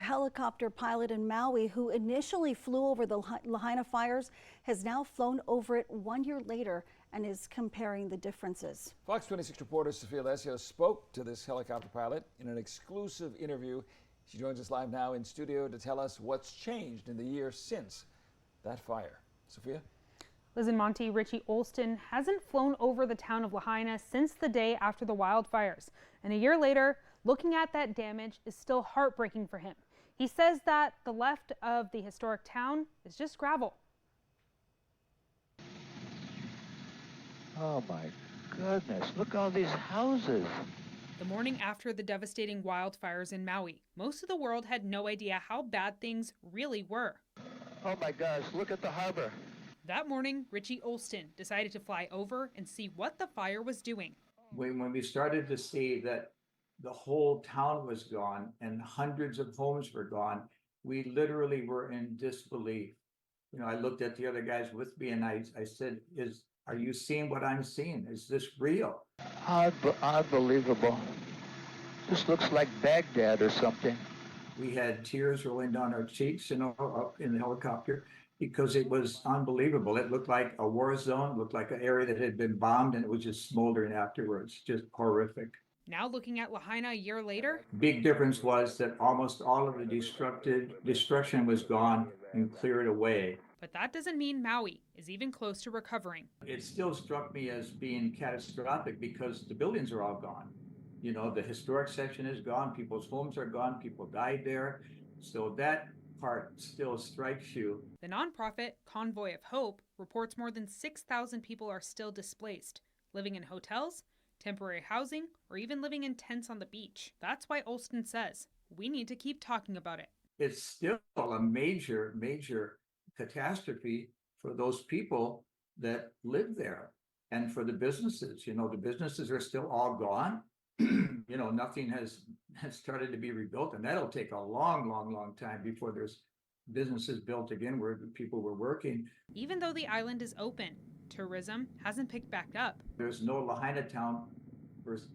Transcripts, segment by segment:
helicopter pilot in Maui who initially flew over the Lahaina fires has now flown over it 1 year later and is comparing the differences. Fox 26 reporter Sophia Lesseos spoke to this helicopter pilot in an exclusive interview. She joins us live now in studio to tell us what's changed in the year since that fire. Sophia? Liz and Monty, Richie Olston hasn't flown over the town of Lahaina since the day after the wildfires. And a year later, looking at that damage is still heartbreaking for him. He says that the left of the historic town is just gravel. Oh my goodness, look at all these houses. The morning after the devastating wildfires in Maui, most of the world had no idea how bad things really were. Oh my gosh, look at the harbor. That morning, Richie Olston decided to fly over and see what the fire was doing. When we started to see that the whole town was gone and hundreds of homes were gone, we literally were in disbelief. You know, I looked at the other guys with me and I said, are you seeing what I'm seeing? Is this real? Unbelievable. This looks like Baghdad or something. We had tears rolling down our cheeks, up in the helicopter, because it was unbelievable. It looked like a war zone, looked like an area that had been bombed, and it was just smoldering afterwards. Just horrific. Now looking at Lahaina a year later. Big difference was that almost all of the destruction was gone and cleared away. But that doesn't mean Maui is even close to recovering. It still struck me as being catastrophic because the buildings are all gone. You know, the historic section is gone, people's homes are gone, people died there. So that part still strikes you. The nonprofit Convoy of Hope reports more than 6,000 people are still displaced, living in hotels, temporary housing, or even living in tents on the beach. That's why Olston says we need to keep talking about it. It's still a major catastrophe for those people that live there and for the businesses. You know, the businesses are still all gone. You know, nothing has started to be rebuilt, and that'll take a long time before there's businesses built again where people were working. Even though the island is open, tourism hasn't picked back up. There's no Lahaina town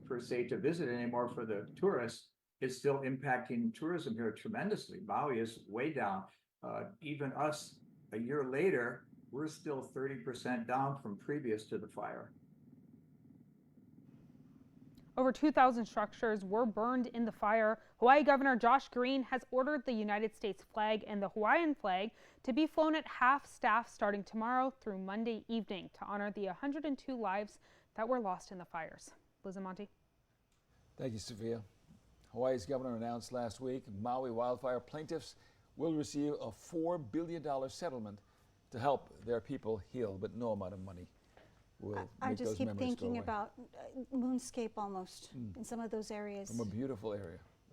per se to visit anymore for the tourists. It's still impacting tourism here tremendously. Maui is way down. Even us, a year later, we're still 30% down from previous to the fire. Over 2,000 structures were burned in the fire. Hawaii Governor Josh Green has ordered the United States flag and the Hawaiian flag to be flown at half staff starting tomorrow through Monday evening to honor the 102 lives that were lost in the fires. Liz and Monty. Thank you, Sophia. Hawaii's governor announced last week Maui wildfire plaintiffs will receive a $4 billion settlement to help their people heal, but no amount of money will I make just those keep memories thinking go away. about moonscape almost in some of those areas. From a beautiful area.